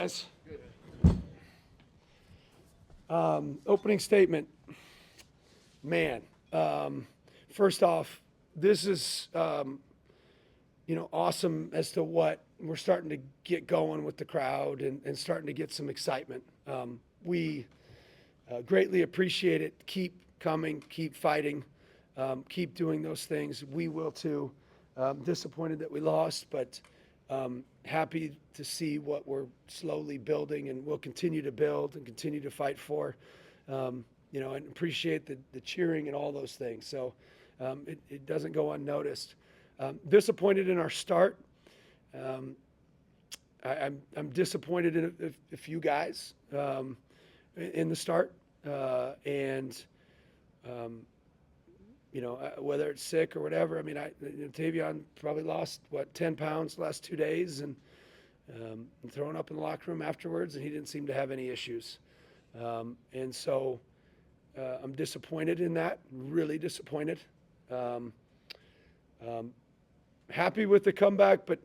Guys. Opening statement. Man, first off, this is awesome as to what we're starting to get going with the crowd and starting to get some excitement. We greatly appreciate it. Keep coming, keep fighting, keep doing those things. We will too. Disappointed that we lost, but happy to see what we're slowly building, and we'll continue to build and continue to fight for. And appreciate the cheering and all those things. So it doesn't go unnoticed. Disappointed in our start. I'm disappointed in a few guys in the start, whether it's sick or whatever. I mean, Tavion probably lost 10 pounds the last 2 days, and thrown up in the locker room afterwards, and he didn't seem to have any issues. And so I'm disappointed in that. Really disappointed. Happy with the comeback, but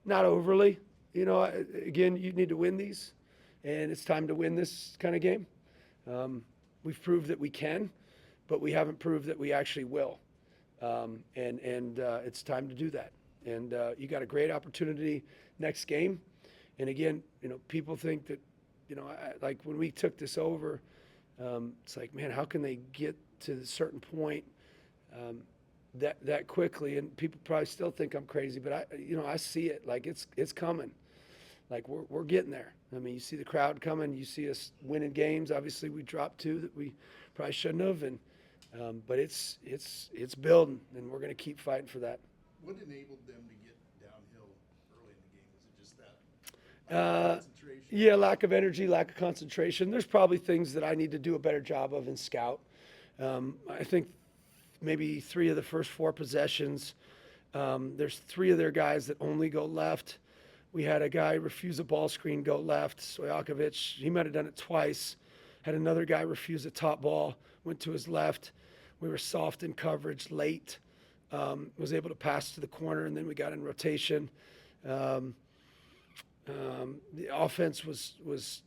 not overly. Again, you need to win these, and it's time to win this kind of game. We've proved that we can, but we haven't proved that we actually will. It's time to do that. And you got a great opportunity next game. And again, people think that, like when we took this over, it's like, man, how can they get to a certain point that quickly? And people probably still think I'm crazy, but I see it. Like it's coming. Like we're getting there. I mean, you see the crowd coming. You see us winning games. Obviously, we dropped 2 that we probably shouldn't have, but it's building, and we're going to keep fighting for that. What enabled them to get downhill early in the game? Is it just that concentration? Yeah, lack of energy, lack of concentration. There's probably things that I need to do a better job of in scout. I think maybe 3 of the first 4 possessions, there's 3 of their guys that only go left. We had a guy refuse a ball screen, go left. Stojakovic, he might have done it twice. Had another guy refuse a top ball, went to his left. We were soft in coverage late. Was able to pass to the corner, and then we got in rotation. The offense was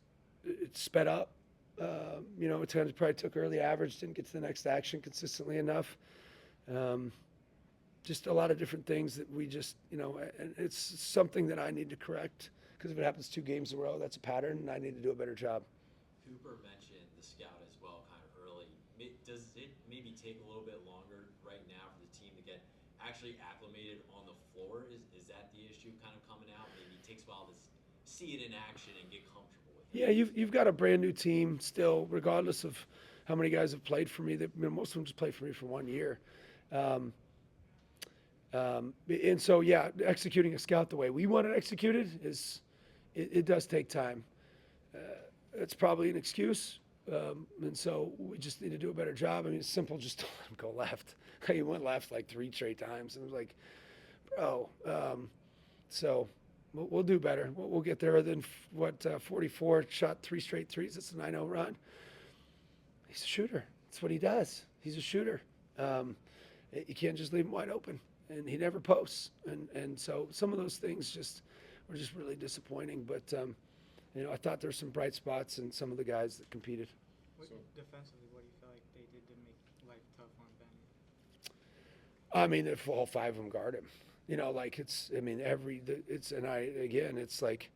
sped up. It probably took early average, didn't get to the next action consistently enough. Just a lot of different things that we just, and it's something that I need to correct, because if it happens 2 games in a row, that's a pattern, and I need to do a better job. Cooper mentioned the scout as well kind of early. Does it maybe take a little bit longer right now for the team to get actually acclimated on the floor? Is that the issue kind of coming out? Maybe it takes a while to see it in action and get comfortable with it. Yeah, you've got a brand new team still, regardless of how many guys have played for me. Most of them just played for me for 1 year. And so, yeah, executing a scout the way we want it executed it does take time. It's probably an excuse. And so we just need to do a better job. I mean, it's simple, just don't let him go left. He went left like 3 straight times. And it was like, bro. So we'll do better. We'll get there. Then 44 shot 3 straight threes. That's a 9-0 run. He's a shooter. That's what he does. He's a shooter. You can't just leave him wide open. And he never posts. And so some of those things were just really disappointing. But, I thought there were some bright spots in some of the guys that competed. Defensively, what do you feel like they did to make life tough on Ben? I mean, if all 5 of them guard him, it's like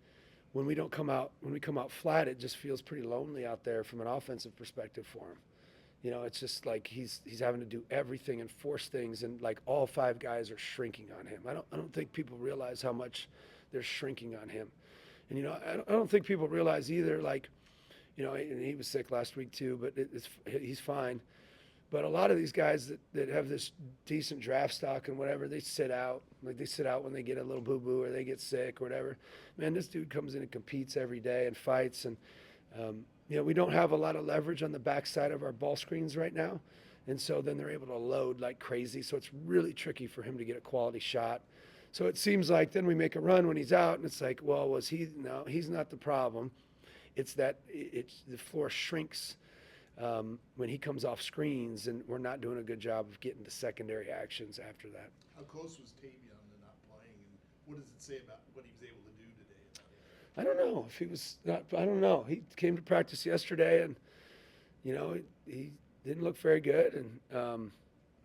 when we come out flat, it just feels pretty lonely out there from an offensive perspective for him. It's just like he's having to do everything and force things, and like all 5 guys are shrinking on him. I don't think people realize how much they're shrinking on him. And I don't think people realize either, like, and he was sick last week too, but he's fine. But a lot of these guys that have this decent draft stock and whatever, they sit out. Like they sit out when they get a little boo-boo or they get sick or whatever. Man, this dude comes in and competes every day and fights. And, we don't have a lot of leverage on the backside of our ball screens right now. And so then they're able to load like crazy. So it's really tricky for him to get a quality shot. So it seems like then we make a run when he's out, and it's like, well, no, he's not the problem. It's that the floor shrinks when he comes off screens, and we're not doing a good job of getting to secondary actions after that. How close was Tavion to not playing, and what does it say about what he was able to do today? I don't know if he was not. I don't know. He came to practice yesterday, and he didn't look very good. And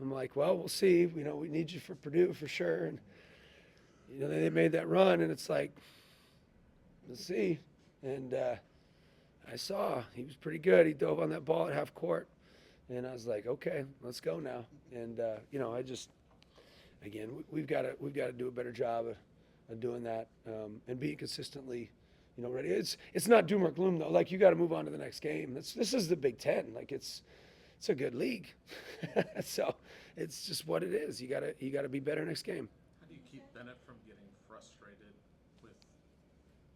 I'm like, well, we'll see. We need you for Purdue for sure. And they made that run, and it's like, let's see. And I saw he was pretty good. He dove on that ball at half court, and I was like, okay, let's go now. And I just, again, we've got to do a better job of doing that and being consistently, ready. It's not doom or gloom though. Like, you got to move on to the next game. This is the Big Ten. Like, it's a good league, so it's just what it is. You gotta be better next game. How do you keep Bennett from getting frustrated with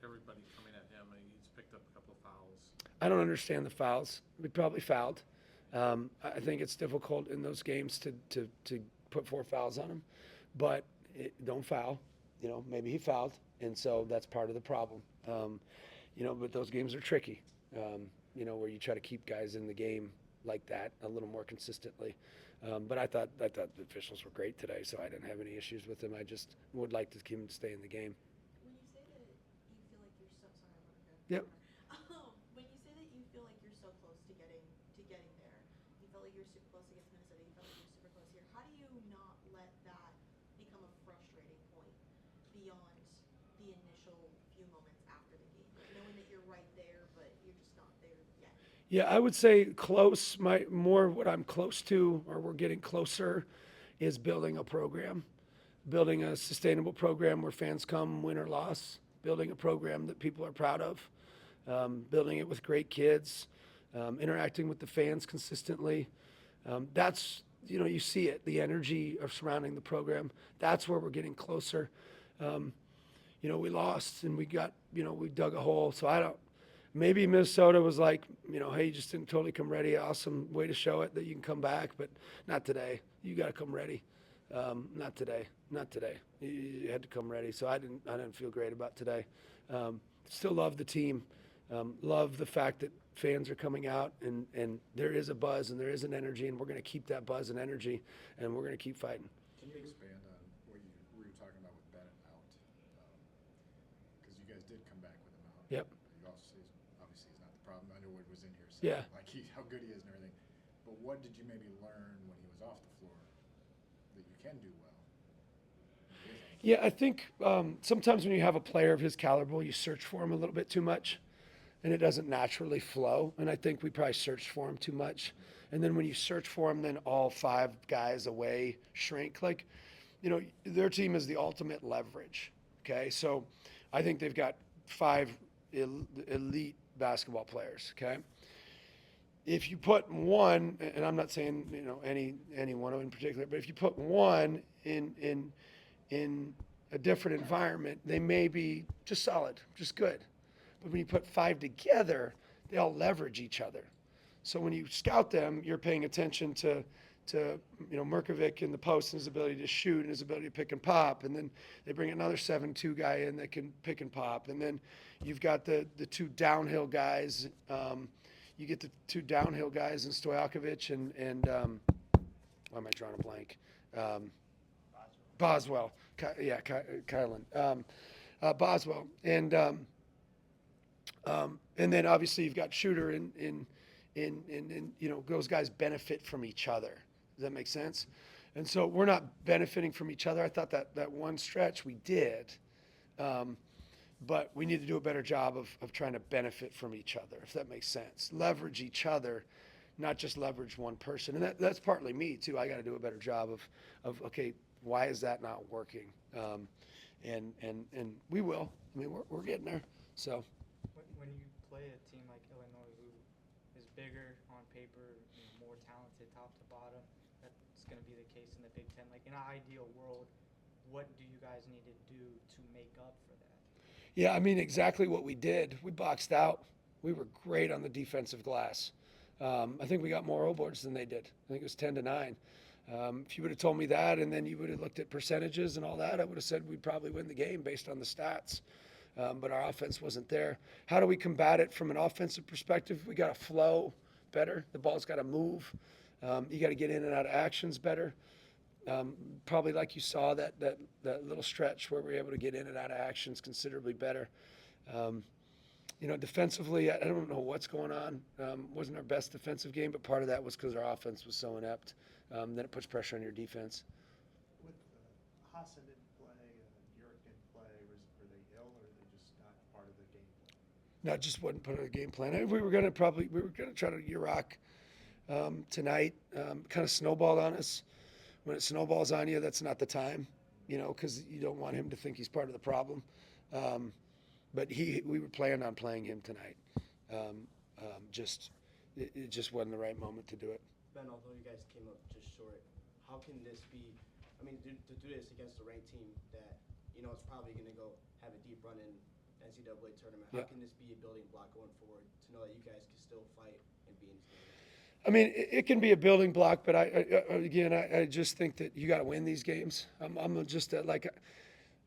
everybody coming at him? I mean, he's picked up a couple of fouls. I don't understand the fouls. We probably fouled. I think it's difficult in those games to put 4 fouls on him, but don't foul. Maybe he fouled, and so that's part of the problem. But those games are tricky. Where you try to keep guys in the game like that a little more consistently. But I thought the officials were great today, so I didn't have any issues with them. I just would like to keep him to stay in the game. When you say that you feel like you're so sorry, I'm gonna Yep. When you say that you feel like you're so close to getting there, you felt like you were super close against Minnesota, you felt like you were super close here. How do you not let that become a frustrating point beyond the initial few moments after the game, like knowing that you're right there, but you're just not there yet? Yeah, I would say close. What I'm close to, or we're getting closer, is building a program, building a sustainable program where fans come, win or loss, building a program that people are proud of, building it with great kids, interacting with the fans consistently. That's, you see it, the energy of surrounding the program. That's where we're getting closer. We lost and we dug a hole. So maybe Minnesota was like, hey, you just didn't totally come ready. Awesome way to show it that you can come back, but not today. You got to come ready. Not today. You had to come ready. So I didn't feel great about today. Still love the team. Love the fact that fans are coming out and there is a buzz and there is an energy, and we're going to keep that buzz and energy, and we're going to keep fighting. Can you expand on what you were talking about with Bennett out? Because you guys did come back with him out. Yep. You also say obviously he's not the problem. Underwood was in here Yeah. saying how good he is and everything. But what did you maybe learn when he was off the floor that you can do well? Yeah, I think sometimes when you have a player of his caliber, you search for him a little bit too much, and it doesn't naturally flow. And I think we probably searched for him too much. And then when you search for him, then all 5 guys away shrink. Their team is the ultimate leverage. Okay, so I think they've got 5 elite basketball players. Okay, if you put one, and I'm not saying any one of them in particular, but if you put one in a different environment, they may be just solid, just good. But when you put 5 together, they all leverage each other. So when you scout them, you're paying attention to Merkovic in the post and his ability to shoot and his ability to pick and pop. And then they bring another 7-2 guy in that can pick and pop. And then you've got the 2 downhill guys. You get the 2 downhill guys in Stojakovic and why am I drawing a blank? Boswell. Kylan. Boswell. And then obviously you've got Shooter and those guys benefit from each other. Does that make sense? And so we're not benefiting from each other. I thought that one stretch we did, but we need to do a better job of trying to benefit from each other, if that makes sense. Leverage each other, not just leverage one person. And that's partly me too. I got to do a better job of okay, why is that not working? And we will. I mean, we're getting there. So. When you play a team like Illinois, who is bigger on paper, more talented top to bottom, that's going to be the case in the Big Ten. Like, in an ideal world, what do you guys need to do to make up for that? Yeah, I mean, exactly what we did. We boxed out. We were great on the defensive glass. I think we got more O boards than they did. I think it was 10-9. If you would have told me that, and then you would have looked at percentages and all that, I would have said we'd probably win the game based on the stats. But our offense wasn't there. How do we combat it from an offensive perspective? We got to flow better. The ball's got to move. You got to get in and out of actions better. Probably like you saw that little stretch where we were able to get in and out of actions considerably better. You know, defensively, I don't know what's going on. Wasn't our best defensive game, but part of that was because our offense was so inept. Then it puts pressure on your defense. With Hassan didn't play, Yurick didn't play, were they ill or are they just not part of the game plan? Not just wasn't part of the game plan. We were gonna try to Iraq tonight. Kind of snowballed on us. When it snowballs on you, that's not the time, you know, because you don't want him to think he's part of the problem. But we were planning on playing him tonight. It just wasn't the right moment to do it. Ben, although you guys came up just short, how can this be? I mean, to do this against a ranked team that you know it's probably going to go have a deep run in NCAA tournament. How can this be a building block going forward to know that you guys can still fight and be in this game? I mean, it can be a building block, but I just think that you got to win these games. I'm just like,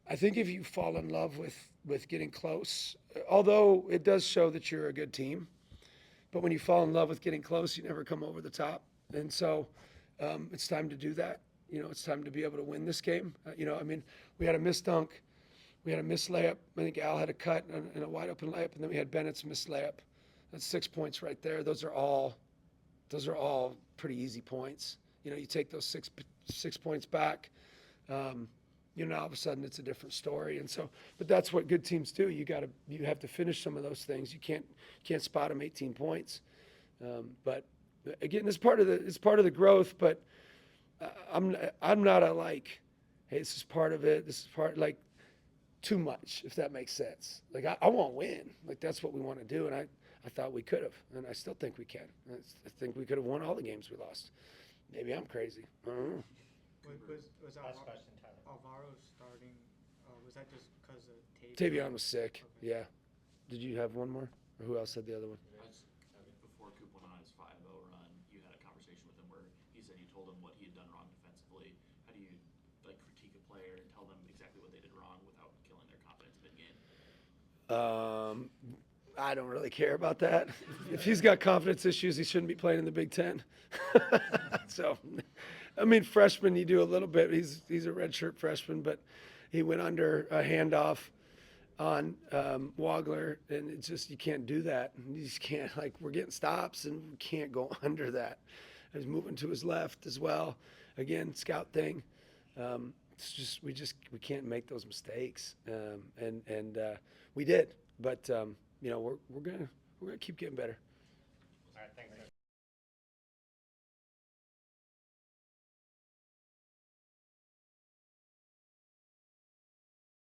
I think if you fall in love with getting close, although it does show that you're a good team, but when you fall in love with getting close, you never come over the top. And so it's time to do that. You know, it's time to be able to win this game. You know, I mean, we had a missed dunk. We had a missed layup. I think Al had a cut and a wide open layup, and then we had Bennett's missed layup. That's 6 points right there. Those are all pretty easy points. You know, you take those six points back, you know, all of a sudden it's a different story. And so, but that's what good teams do. You have to finish some of those things. You can't spot them 18 points. But again, it's part of the growth. But I'm not a like, hey, this is part of it. This is part like too much, if that makes sense. Like I want to win. Like that's what we want to do, and I thought we could have, and I still think we can. I think we could have won all the games we lost. Maybe I'm crazy. I don't know. Was Last question, Tyler. Alvaro starting? Was that just because of Tavion was sick. Okay. Yeah. Did you have one more? Or who else had the other one? Before Coop went on his 5-0 run, you had a conversation with him where he said you told him what he had done wrong defensively. How do you like critique a player and tell them exactly what they did wrong without killing their confidence mid-game? I don't really care about that. If he's got confidence issues, he shouldn't be playing in the Big Ten. So, I mean, freshman, you do a little bit. He's a redshirt freshman, but he went under a handoff on Wagler, and it's just you can't do that. You just can't. Like we're getting stops, and we can't go under that. He's moving to his left as well. Again, scout thing. It's just we can't make those mistakes, and we did, but. You know, we're gonna keep getting better. All right, thanks.